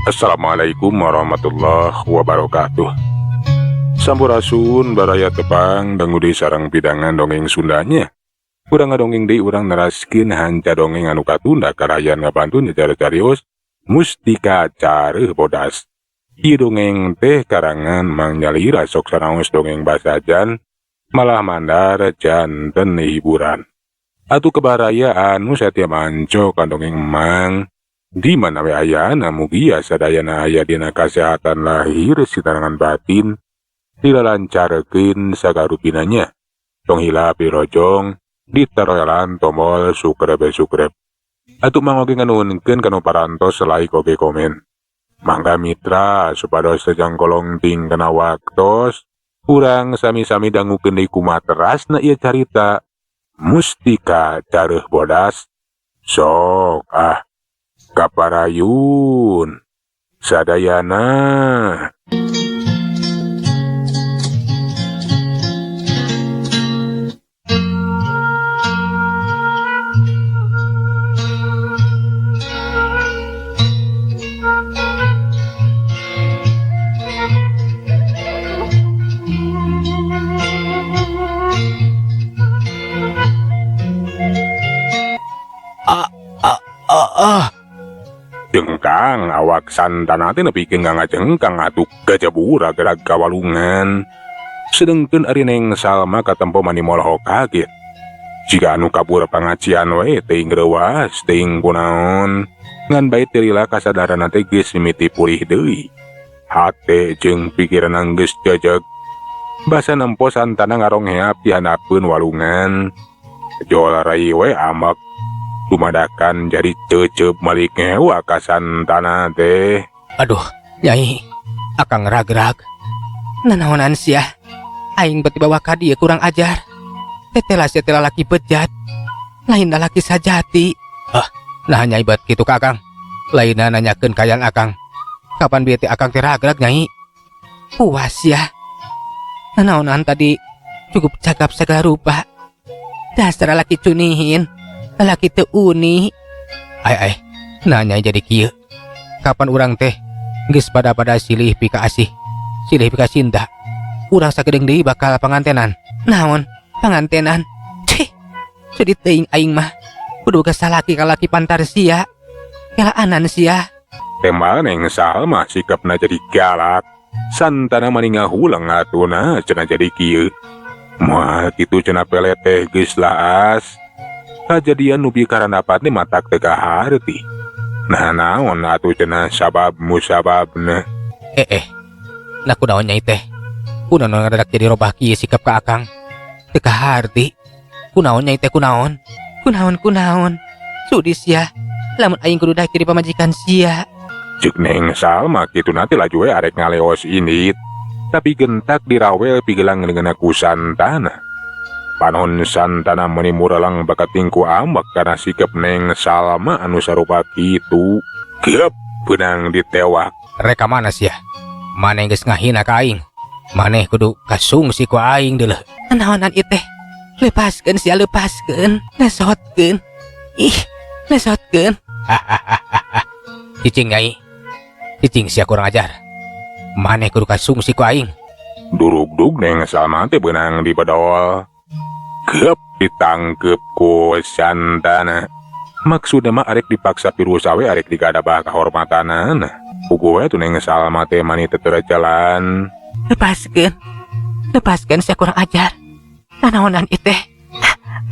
Assalamualaikum warahmatullahi wabarakatuh. Sampurasun baraya tepang dangudi sarang pidangan dongeng Sundanya. Urang ngadongeng deui urang neraskeun hanca dongeng anu katunda karayan ngabantun cara carios Mustika Careuh Bodas. Ieu dongeng teh karangan Mang Nyalira sok sanaos dongeng basajan malah mandar janten hiburan. Atuh kebaraya anu satia manco kan dongeng Mang di mana we ayana mugi sadayana aya dina kasehatan lahir sitarangan batin dilancarkeun sagarupinanya. Tong hila pirojong ditaroyalan tombol sukrep. Atuh mangoge nganuhunkeun kanu parantos like oge komen. Mangga mitra supados sajangkolong ting kana waktos urang sami-sami dangukeun deui kumaterasna ieu carita Mustika Careuh Bodas. Sok kaparayun sadayana. Jengkang awak santana teh nepikeun ngajengkang atuh gajabura gerak kawalungan. Sedengkeun ari Neng Salma katempo mani molohok kaget. Jika anu kabur pangacian we teuing reuas teuing kunaon. Ngan bae terila kasadaran teh geus mimiti pulih deui. Hate jeung pikiranna geus jejeg. Basa nempo santana ngarongheap di handapkeun walungan. Jol rai we amek dumadakan jadi cecep malik ngewa ka santana teh. Aduh, Nyai, akang ragrag. Nanaonan sia? Aing beti bawa ka dieu kurang ajar. Tetela laki bejat. Lain laki sajati. Nah Nyai bet kitu ka Akang. Lainna nanyakeun kayang Akang. Kapan bieu teh Akang teh ragrag, Nyai? Puas ya. Nanaonan tadi cukup cakap segala rupa. Dasar laki cunihin. Laki teu uni. Ai, nanya jadi kieu. Kapan urang teh geus pada silih pika asih, silih pika cinta. Urang sagedeng deui bakal pangantenan. Naon? Pangantenan? Cih. Jadi teuing aing mah kudu salaki ka laki pantar sia. Kelaanan sia. Tembal Neng Salma sikapna jadi galak. Santana mani ngahulang atuna cenah jadi kieu. Moal kitu cenah pele teh geus laas. Kajadian nubi karana patni matak teka harti. Nah naon atuh cenah sabab musababna. Nah kunaon Nyai teh? Kunaon ngadadak jadi robah kieu sikap ka Akang? Teka harti. Kunaon Nyai teh kunaon? Kunaon? Sudis ya. Lamun aing kudu daki di pamajikan sia. Ceuk Neng Salma kitu nanti laju we arek ngaleos init. Tapi gentak dirawel pigelang dengan aku santana. Panon santana meni muralang bakat tingku amak karena sikap Neng Salma anu sarupa kitu. Gep benang ditewak. Reka mana sia? Maneh geus ngahina ka aing. Maneh kudu kasungsi ku aing deuleuh. Naonan ieu teh? Lepaskeun sia, lepaskeun. Lesotkeun. Lesotkeun. Cicing Nyai. Cicing sia kurang ajar. Maneh kudu kasungsi ku aing. Durug-dug Neng Salma teh benang di bedol. Gep ditangkep ku santana. Maksudna mah arek dipaksa pirusa we arek digadabah kahormatanana. Puguh we tu Neng Salma teh mani teu jalan. Lepaskeun sia kurang ajar. Nanaonan ieu teh?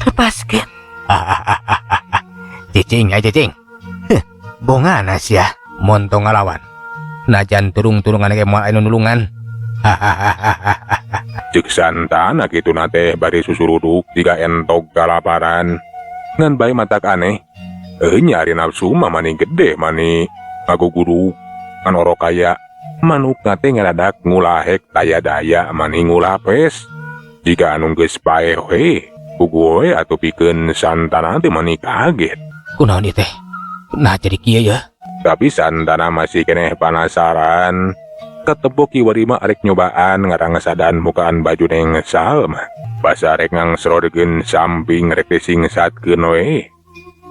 Lepaskeun. Cicing. Bongana sia montong ngalawan. Najan turung-turungan ge moal anu nulungan. Cek santana kitu nate bari susuruduk jika entog kalaparan. Ngan bae matak aneh. Nyari nafsu mah mani gede mani ngaguguruk. Kan oro kaya manuk nate ngadadak ngulahek daya-daya mani ngulapes. Jika anu geus paeh we puguh we atuh pikeun santana teh mani kaget. Kunaon ieu teh? Nah jadi kieu ya. Tapi santana masih keneh penasaran. Ketepuk kiwari mah arek nyobaan ngarangesadan mukaan baju Neng Salma. Basa arek ngangsrodegeun samping rek disingsadkeun we.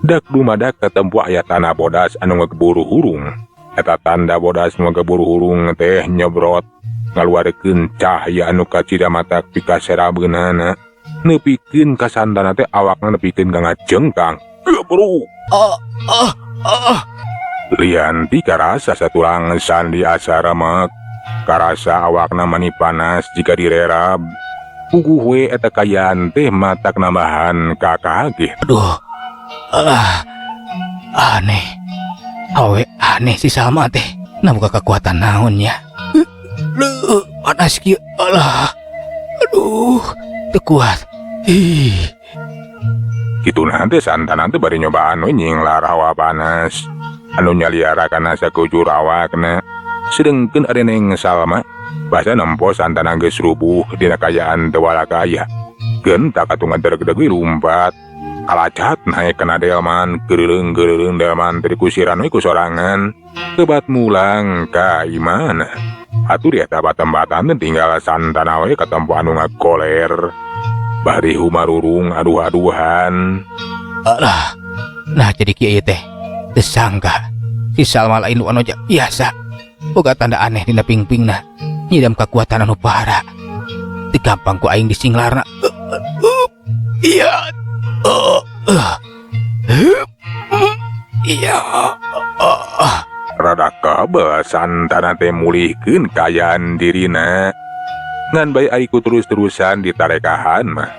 Dak dumadak ketempu aya tanah bodas anu ngegeburu hurung. Eta tanda bodas nu geburu-hurung teh nyebrot ngaluarkeun cahya anu kacida matak pikaserabeunana nepikeun ka santana teh awakna nepikeun ka ngajengkang. Gebru. Lianti karasa saturang sandi asara mak karasa awakna mani panas jika direrab. Puguh we eta kayaan teh matak nambahan kakaget. Aduh, aneh. Awe aneh si Salma teh. Nabuka kekuatan naonnya. Panas kieu. Alah. Aduh, teu kuat. Kitu nanti santana teh bari nyobaan we nyinglar hawa panas anu nyaliara kana sakujur awakna. Sedengkeun ari Neng Salma basa nempo santana geus rubuh dina kayaan teu walakaya. Geun tak katungan deg-deg lumpat kalacat naik kana delman geureung-geureung delman teh dikusiran we ku sorangan kebat mulang ka imana. Atuh di eta batembatan teh tinggal santana we katempo anu ngakoler bari humarurung aduh-aduhan. Alah. Nah jadi kieu teh. Teu sangka si Salma lain anu biasa. Boga tanda aneh dina pingpingna. Nyidam kekuatan anu parah. Teu gampang ku aing disinglarna. Iya. Iya. Rada kabel santana teh mulihkeun kayaan dirina. Ngan bae ariku terus-terusan ditarekahan mah.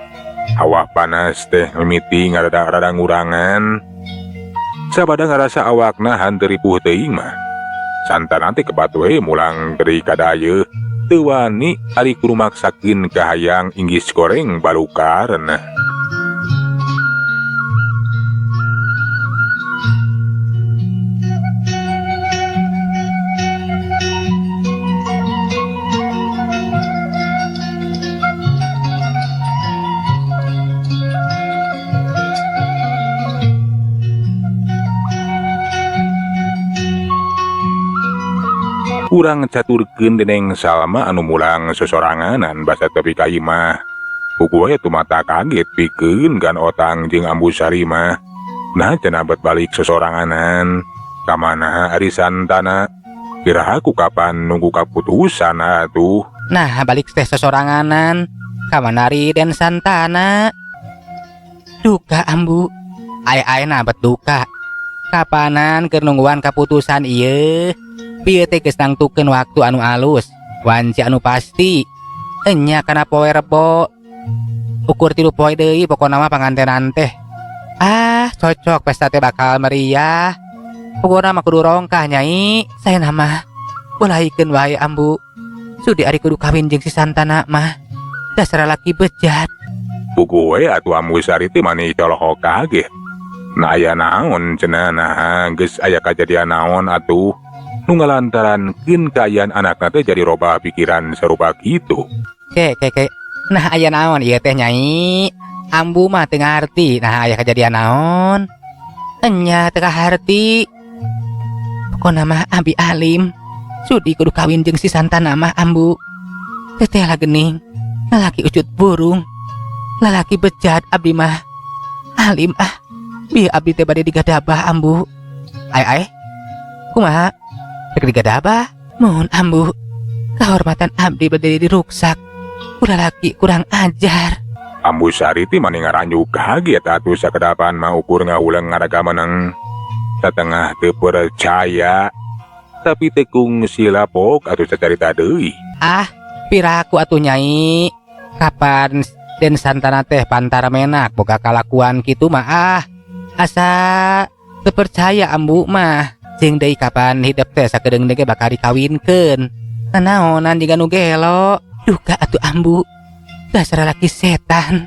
Hawa panas teh mimiti ngarada-rada ngurangan. Sabada ngarasa awakna hanteu ripuh teuing mah. Santana teh kebat we mulang deui kadayeuh. Teu wani ari kudu maksakeun ka hayang inggis goreng balukarna. Urang caturkeun Neng Salma anu mulang sesoranganan basa tepi ka imah. Puguh we tumata kaget pikeun gan Otang jeung Ambu Sari mah. Nah cenah bet balik sesoranganan. Kamana ari santana? Kiraha ku kapan nunggu kaputusan atuh. Nah balik teh sesoranganan. Kamanari Den Santana. Duka Ambu. Aya-ayana bet duka. Kapanan keur nungguan kaputusan ieu? Pieu teh geus nangtukeun waktu anu alus, wanci anu pasti. Enya kana poe Rebo. Ukur 3 poe deui pokona mah pangantenan teh. Cocok pesta teh bakal meriah. Pokona mah kudu rongkah Nyai. Saena mah bolahikeun wae Ambu. Sudi ari kudu kawin jeung si Santana mah. Dasar laki bejat. Puguh we atuh Ambu Sari teh mani colohok kaget. Nah aya naon cenah nah geus aya kajadian naon atuh? Nu ngalantarankeun kaayaan anakna teh jadi robah pikiran sarupa kitu. Ke. Nah aya naon ieu teh Nyai? Ambu mah teu ngarti. Nah aya kejadian naon? Enya teu kaharti. Pokona mah Abi alim. Sudi kudu kawin jeung si Santana mah Ambu. Teteh lah geuning. Lalaki ucut burung. Lalaki bejat abdi mah. Alim bieu abdi teh bade digadabah Ambu. Ai. Kumaha? Rek digadabah? Mohon Ambu. Kehormatan abdi berdiri diruksak. Ulah laki kurang ajar. Ambu Sari teh mani ngaranjuk kaget atuh sakedapan mah ukur ngaulang ngaragamanang. Satengah teu percaya. Tapi tekung silapok atuh sacarita deui. Piraku atuh Nyai. Kapan Den Santana teh pantara menak boga kalakuan kitu mah asa teu percaya Ambu mah. Jeung deui kapan hidup teh sakedeung ge bakal dikawinkeun. Naonan jiga nu gelo. Duka atuh Ambu. Dasar laki setan.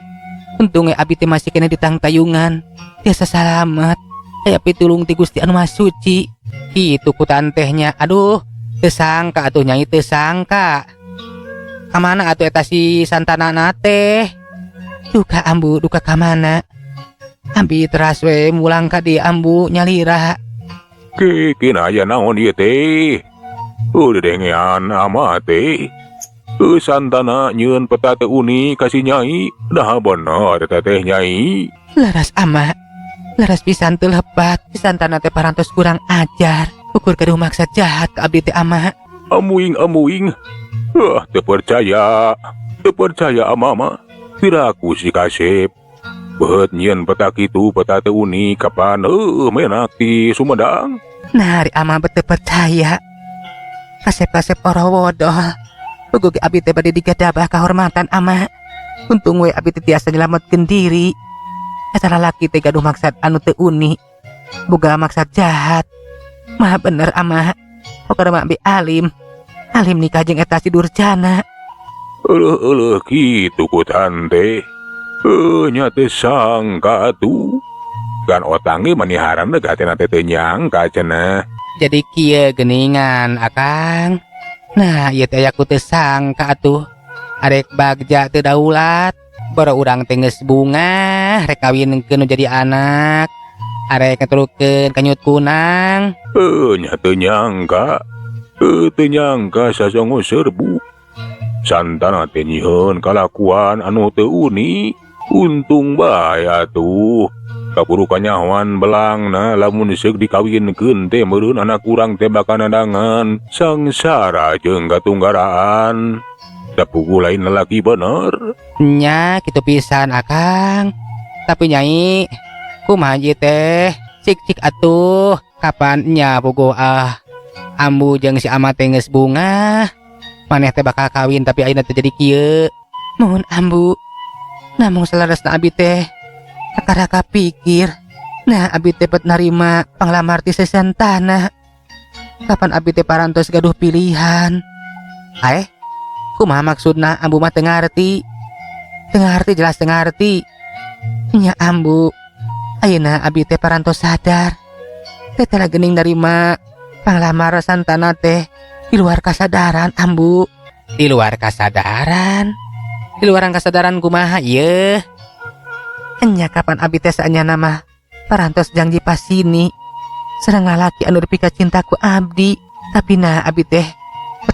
Untunge abi teh masih kena ditangtayungan. Tiasa salamet. Aya pitulung ti Gusti anu Maha Suci. Kitu ku tantehnya. Aduh, teu sangka atuh Nyai teu sangka. Kamana atuh eta si Santana teh? Duka Ambu, duka kamana? Abi teras we mulang ka dieu Ambu nyalira. Kena aya naon ieu teh? Udah dengean amat teh. Santana nyieun peta teh uni kasih Nyai. Dah bener eta teh Nyai. Laras ama. Laras pisan teu lebat. Si Santana teh parantos kurang ajar. Ukur gaduh maksud jahat ka abdi teh ama. Amuing. Teu percaya ama. Piraku si Kasep. Beut nyieun peta kitu peta teu uni kapan menak ti Sumedang. Nah ari ama bete percaya. Kasep orowodoh. Puguh ge abdi teh bade digadabah kahormatan ama. Untung we abdi teh tiasa nyelametkeun diri. Eta lalaki teh gaduh maksud anu teu uni. Boga maksud jahat. Maha bener ama. Pokona mah abdi alim nikah jeung eta si Durjana. Eueuh kitu ku tante. Nya teu sangka atuh. Kan otange maniharan teh gatena teh teu nyangka cenah. Jadi kieu geuningan akang. Nah ieu teh aku teu sangka atuh. Arek bagja teu daulat. Boro urang teh geus bunga, rek kawinkeun nu jadi anak. Arek ngaturukeun ka Nyut Kunang. Nya teu nyangka. Teu nyangka sasongo serbu. Santana teh nyieun kalakuan anu teu uni. Untung bae atuh. Kaburu kanyahoan belangna lamun seuk dikawinkeun teh meureun anak urang teh bakal nadangan sangsara jeung katunggaraan. Dapugu lain lelaki bener. Nya kitu pisan akang. Tapi nyai, kumaha ieu teh? Cik atuh, kapan nya puguh ambu jeung si ama teh geus bunga. Maneh teh bakal kawin tapi ayeuna teh jadi kieu. Mohon ambu. Namung salaresna abi teh raka pikir. Nah abi teh bet narima panglamar ti sesantana. Kapan abi teh parantos gaduh pilihan. Kumaha maksudna ambu mah teu ngarti. Jelas teu ngarti. Nya ambu. Ayeuna abi teh parantos sadar. Teh telah geuning narima panglamar santana teh di luar kasadaran ambu. Di luar kasadaran? Di luaran kasadaran kumaha ieu? Nya kapan abi teh saenyana mah parantos janji pasini. Sareng lalaki anu dipika cintaku abdi. Tapi nah abi teh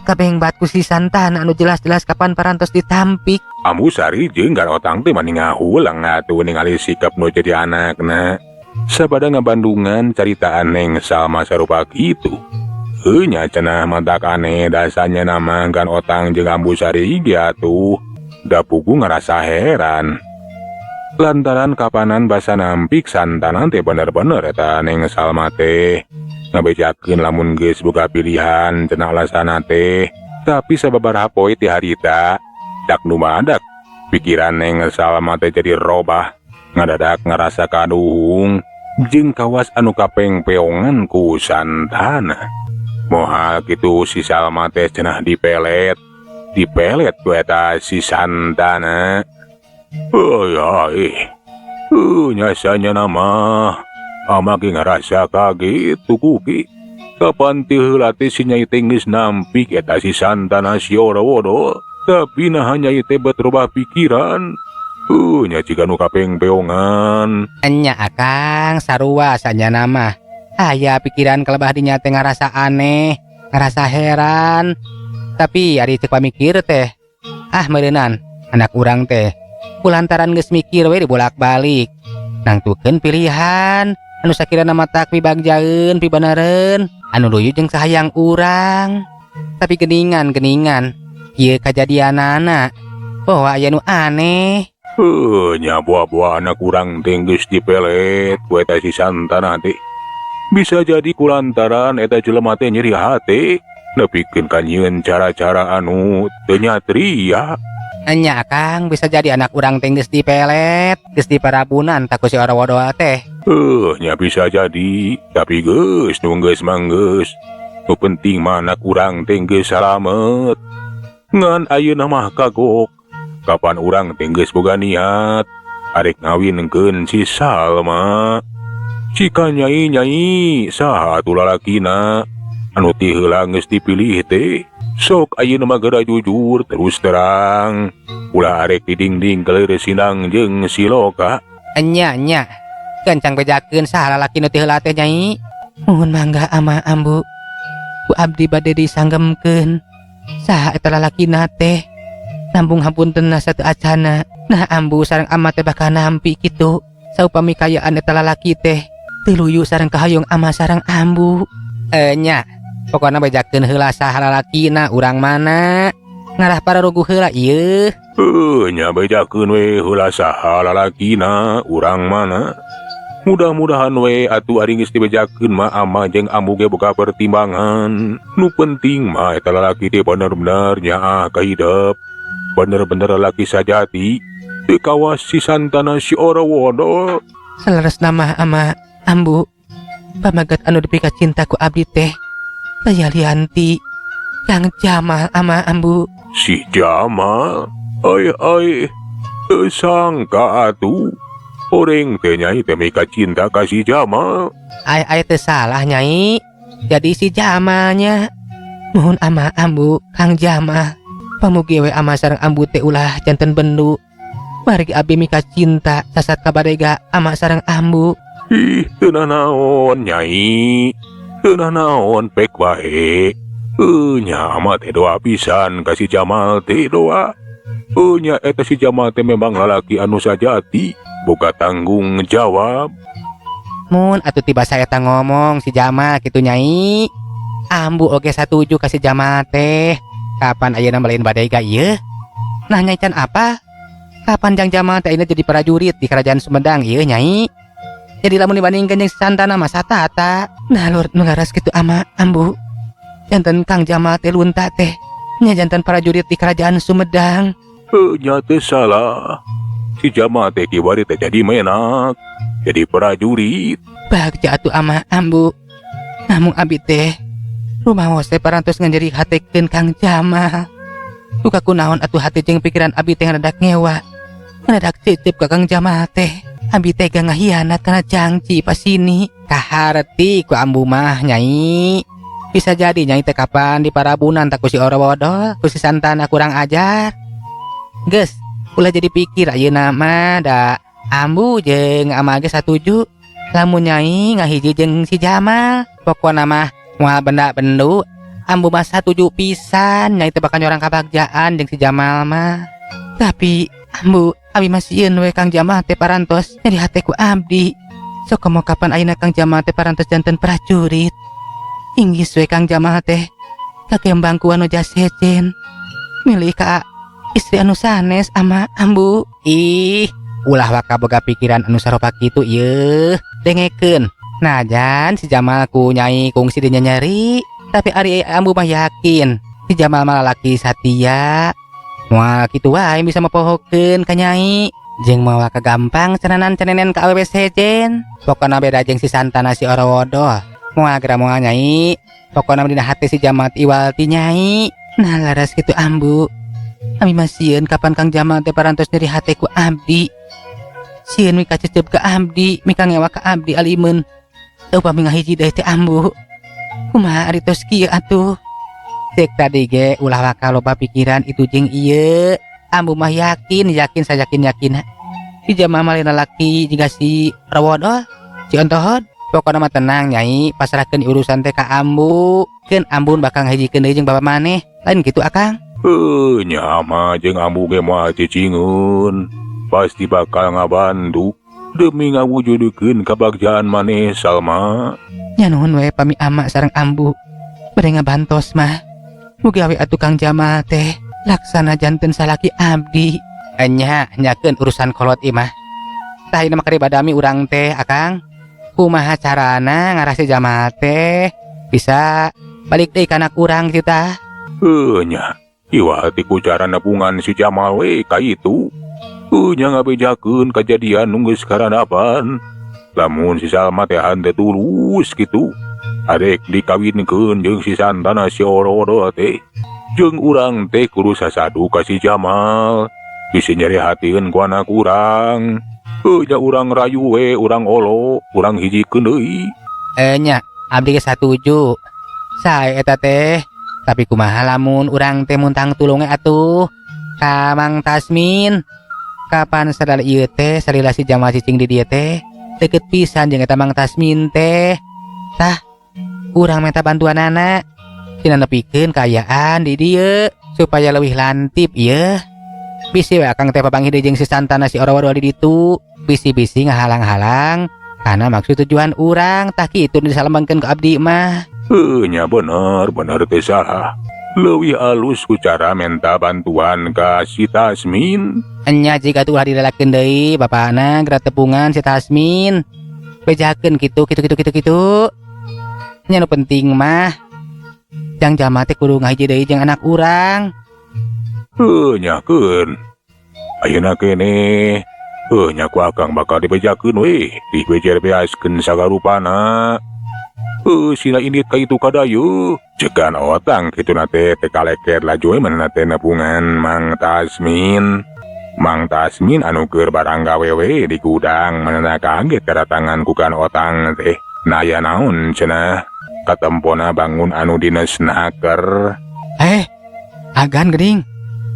kabeh batku si santana anu jelas-jelas kapan parantos ditampik. Ambu sari jeung garotang teh mani ngahulang atuh ningali sikap nu jadi anakna. Sabada ngabandungan caritaan Neng Salma sarupa kitu. Nya cenah mantak aneh dasanya nama garotang jeung ambu sari ge atuh. Da pugu ngerasa heran. Lantaran kapanan basa nampik santana teh bener-bener eta Neng Salma teh. Ngabejakeun lamun geus boga pilihan cenah alasana teh. Tapi sababaraha poe ti harita dak nu madak pikiran Neng Salma teh jadi robah. Ngadadak ngarasa kaduhung jeung kawas anu kapengpeongan ku santana. Moal kitu si Salma teh cenah dipelet ku eta si santana. Nyasanya nama ama ge ngarasa kaget tukuki. Kapan ti heula teh si Nyai teh geus nampik eta si santana si Orowodo. Tapi nah Nyai teh berubah pikiran. Nya ciga nu kapengpeongan. Nya akang sarua sanya nama. Aya pikiran kelebah dinya teh ngarasa aneh, ngarasa heran. Tapi ari cek pamikir teh. Meureunan anak urang teh. Kulantaran geus mikir we dibolak-balik. Nangtukeun pilihan anu sakirana mata pibagjaeun pibanereun anu luyu jeung sahayang urang. Tapi geningan ieu kajadianana bahwa aya nu aneh. Nya buah-buah anak urang teh geus dipelet ku eta si santana teh. Bisa jadi kulantaran eta jelema teh nyeri hate nepikeun ka nyieun cara-cara anu teu nyatria. Nya akang bisa jadi anak urang teh geus dipelet, geus diparabunan taku si Orowodo teh. Nya bisa jadi, tapi geus nu geus manggeus. Nu penting mah anak urang teh geus salamet. Ngan ayeuna mah kagok. Kapan urang teh geus boga niat arek ngawinkeun si Salma. Cika nyai saha atuh lalakina anu ti heula geus dipilih teh. Sok ayeuna mah geura jujur terus terang. Ulah arek didingding keleureus sinang jeung si Loka. Nya kencang bejakeun saha lalaki nu ti heula teh Nyai. Mohon mangga ama ambu. Ku abdi bade disanggemkeun. Saha eta lalakina teh? Nambung hampunten sateu acana. Nah ambu sareng ama teh bakal nampi kitu. Saupami kayaan eta lalaki teh teu luyu sareng kahayeung ama sareng ambu. Nya pokoknya bejakeun heula saha lalakina urang mana ngarah para rugu heula ieu. Nya bejakeun we heula saha lalakina urang mana. Mudah-mudahan we atuh ari geus dibejakeun mah ama jeung ambu ge boga pertimbangan. Nu penting mah eta lalaki teh bener-bener nyaah ka hidup. Bener-bener lalaki sajati. Teu kawas si santana si Orowodo. Saleres nama ama ambu pamagat anu dipika cinta ku abdi teh Daya Lianti Kang Jamal ama ambu. Si Jamal? Ai, teu sangka atuh. Oreng teh nyai teh mika cinta ka si Jamal. Ai teu salah nyai. Jadi si Jamalnya. Mohon ama ambu Kang Jamal. Pamugi we ama sareng ambu teh ulah janten bendu. Mari abdi mika cinta sasat kabadega ama sareng ambu. Ih, teu naon nyai. Teu naon pek wae. Nya mah teh doa pisan ka si Jamal teh doa. Nya eta si Jamal teh memang lalaki anu sajati. Boga tanggung jawab. Mun atuh tiba saya ta ngomong si Jamal kitu nyai. Ambu oge satuju ka si Jamal teh. Kapan ayeuna balain badega ieu? Nah nyai can apa? Kapan Jang Jamal teh ayeuna jadi prajurit di kerajaan Sumedang ieu nyai? Jadi lamun dibandingkeun jeung santana mah satata. Nah lur nu laras kitu ama ambu. Janten Kang Jamal teh lunta teh. Nya janten prajurit di kerajaan Sumedang. Nya teh salah. Si Jamal teh kiwari teh jadi menak. Jadi prajurit. Bagja atuh ama ambu. Namun abdi teh rumaos teh parantos nganjeri hatekeun Kang Jamal. Luka kunaon atuh hati jeung pikiran abdi teh ngadadak ngewa. Ngadadak cecep ka Kang Jamal teh. Abdi teh gak ngahianat kana jangci pasini. Kaharti ku ambu mah nyai. Bisa jadi nyai teh kapan di parabunan tak ku si Orowodo, ku si santana kurang ajar. Geus ulah jadi pikir ayeuna mah da ambu jeung ama ge satuju lamun nyai ngahiji jeung si Jamal. Pokona mah moal benda bendu ambu mah satuju pisan nyai teh bakal nyorang kabagjaan jeung si Jamal mah. Tapi ambu abi mah sieun we Kang Jamal teh parantos nyeri hate ku abdi. Sok komo kapan ayeuna Kang Jamal teh parantos janten prajurit. Inggis we Kang Jamal teh kakembangku anu jas sejen milih ka istri anu sanes ama ambu. Ih, ulah waka boga pikiran anu sarupa kitu ieu. Dengekeun. Najan si Jamal ku nyai kungsi dinya nyeri, tapi ari ambu mah yakin si Jamal mah lalaki satia. Moal kitu wae bisa mapohokeun ka nyai. Jeung moal kagampang cenanan-cenenen ka awewe sejen. Pokona beda jeung si santana si Orowodo. Moal geura moal nyai. Pokona dina hati si Jamal iwal ti nyai. Nah laras kitu ambu. Abi mah sieun kapan Kang Jamal teh parantos nyeri hate ku abdi. Sieun mika cecep ka abdi, mika ngewa ka abdi alimeun. Upami ngahiji deui teh ambu. Kumaha ari tos kieu atuh? Cek tadi ge ulah waka loba pikiran itu jeung ieu. Ambu mah yakin sayakin si Jamal mah lain lalaki jiga si Orowodo, si Ontohod. Pokona mah tenang nyai, pasrahkeun urusan teh ka ambu. Keun ambun bakal ngahijikeun deui jeung bapa maneh. Lain kitu akang. Nya mah jeung ambu ge moal cicingeun. Pasti bakal ngabantu demi ngawujudekeun kabagjaan maneh Salma. Nya nuhun we pami ama sareng ambu. Bade ngabantos mah. Mugi awe atuh Kang Jamal teh laksana janten salaki abdi. Nyakeun urusan kolot ieu mah. Tah ieu mah karibadami urang teh akang. Kumaha carana ngarah si Jamal teh bisa balik deui ka anak urang kitu tah. Nya iwa ti ku cara nepungan si Jamal we ka itu. Nya ngabejakeun kajadian nu geus karanapan. Lamun si Salma teh hante tulus kitu, arek dikawinkeun jeung si santana si Orowodo teh. Jeung urang teh kudu sasadu ka si Jamal. Bisa nyeri hatieun ku anak urang. Nya urang rayu we, urang olo, urang hijikeun deui. Nya abdi ge satuju. Sae eta teh. Tapi kumaha lamun urang teh muntang tulunge atuh ka Mang Tasmin. Kapan sadar ieu teh salila si Jamal cicing di dieu teh deket pisan jeung eta Mang Tasmin teh. Tah urang minta bantuanana tina nepikeun kaayaan di dieu supaya leuwih lantip ieu. Bisi we akang teh papangih deui jeung si santana si Orowodo di ditu. Bisi-bisi ngahalang-halang karena maksud tujuan urang tah kitu disalembangkeun ka abdi mah. Nya bener teh salah. Leuwih alus ku cara minta bantuan ka si Tasmin. Enya jika tulah direlakeun deui bapana gerak tepungan si Tasmin. Bejakeun kitu. Nya nu penting mah jang jalma teh kudu ngahiji deui jeung anak urang. Nyakeun. Ayeuna keneh. Nya ku akang bakal dibejakeun we. Dibejer beaskeun sagarupana. Sina indit ka itu kadayu. Cekan otang kitu nate teka leker laju mana nate nepungan Mang Tasmin. Mang Tasmin anu keur barang gawe we di gudang mana kaget kedatangan kukan otang teh. Naya naon cenah. Katempona bangun anu dinesnaker. Agan geuning.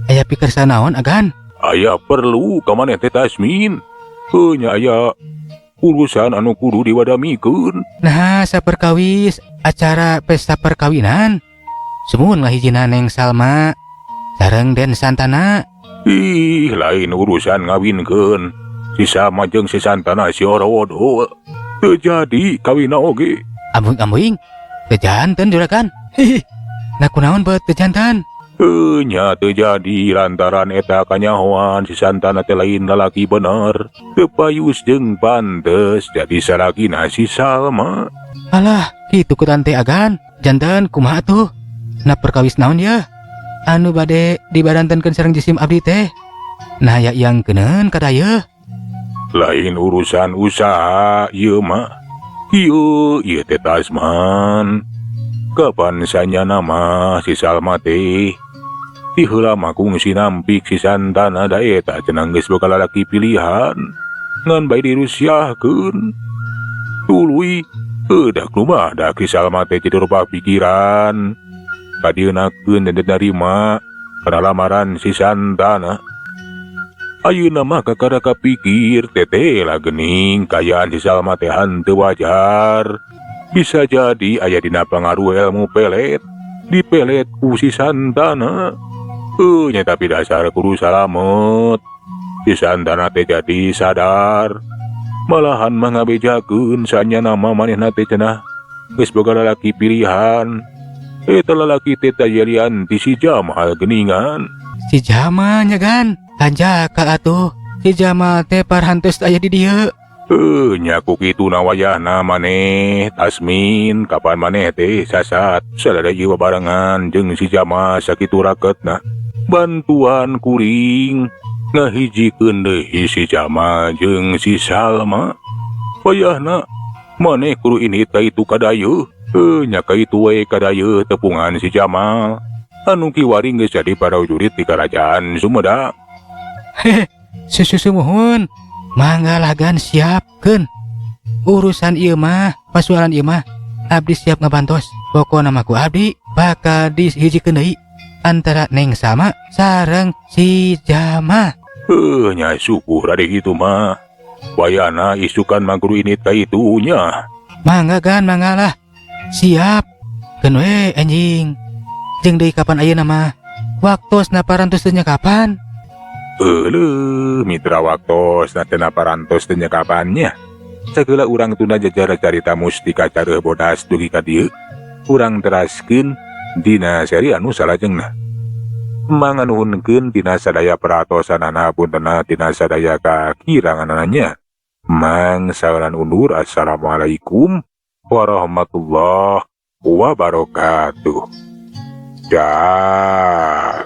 Aya pikir sanaon agan? Aya perlu ka maneh teh Tasmin. Nya aya urusan anu kudu diwadamikeun. Nah, saperkawis acara pesta perkawinan. Semun ngahijina Neng Salma sareng Den Santana. Ih, lain urusan ngawinkeun. Si Salma jeung si Santana si Orowodo. Teu jadi kawinna oge. Ambuing, teu janten juragan. Nah kunaon beut teu janten? Nya teu jadi lantaran eta kanyahoan si Santana teh lain lalaki bener. Teu payus jeung pantes jadi salakina si Salma. Alah, kitu kutan teh agan. Janten kumaha tuh? Na perkawis naon ya? Anu bade dibarantenkeun sareng jisim abdi teh. Nah ya yang keuneun kadaya. Lain urusan usaha ieu mah. Ieu teh Tasman. Kapan sanya nama si Salma teh? Ti heula mah kungsi nampik si Santana da eta cenah geus boga lalaki pilihan. Ngan bae dirusiahkeun. Tuluy eudak lumah da si Salma teh jadi rupa pikiran. Kadienakeun dan nerima kana lamaran si Santana. Ayeuna mah kakara kapikir teteh lah geuning kayaan si Salma teh henteu wajar. Bisa jadi aya dina pangaruh ilmu pelet. Dipelet ku si Santana. Nya tapi dasar kudu salamet. Si Santana teh jadi sadar. Malahan mangabejakeun sanya nama manehna teh cenah geus boga lalaki pilihan. Eta lalaki teh tajalian ti si Jamal geuningan. Si Jamal nya gan. Kanjaka atuh. Si Jamal teh parhanteus aya di dieu. Nya ku kitu na wayahna maneh Tasmin. Kapan maneh teh sasat sadaya ieu barengan jeung si Jamal sakitu raketna. Bantuan kuring ngahijikeun deui si Jamal jeung si Salma. Wayahna maneh kudu init ka itu kadayu. Nya ka itu we kadayu tepungan si Jamal. Anu kiwari geus jadi prajurit di kerajaan Sumedang. Susuhun. Mangga lagan siapkeun. Urusan ieu mah, pasualan ieu mah abdi siap ngabantos. Pokona mah ku abdi bakal dihijikeun deui antara Neng Salma sareng si Jamal. Nya syukur ade kitu mah. Wayana isukan maguru init ka itu nya. Mangga gan manggalah. Siap. Keun we anjing. Jeung deui kapan ayeuna mah? Waktosna parantos teh nya kapan? Mitra waktos natena parantos teh nya kapannya. Sageula urang tunda jajar carita mustika careuh bodas dugi ka dieu. Urang teraskeun dina seri anu salajengna. Manganuhunkeun tina sadaya peratosanana puntenna tina sadaya kakiranganana. Mang saeulan undur. Assalamualaikum warahmatullahi wabarakatuh. Dah.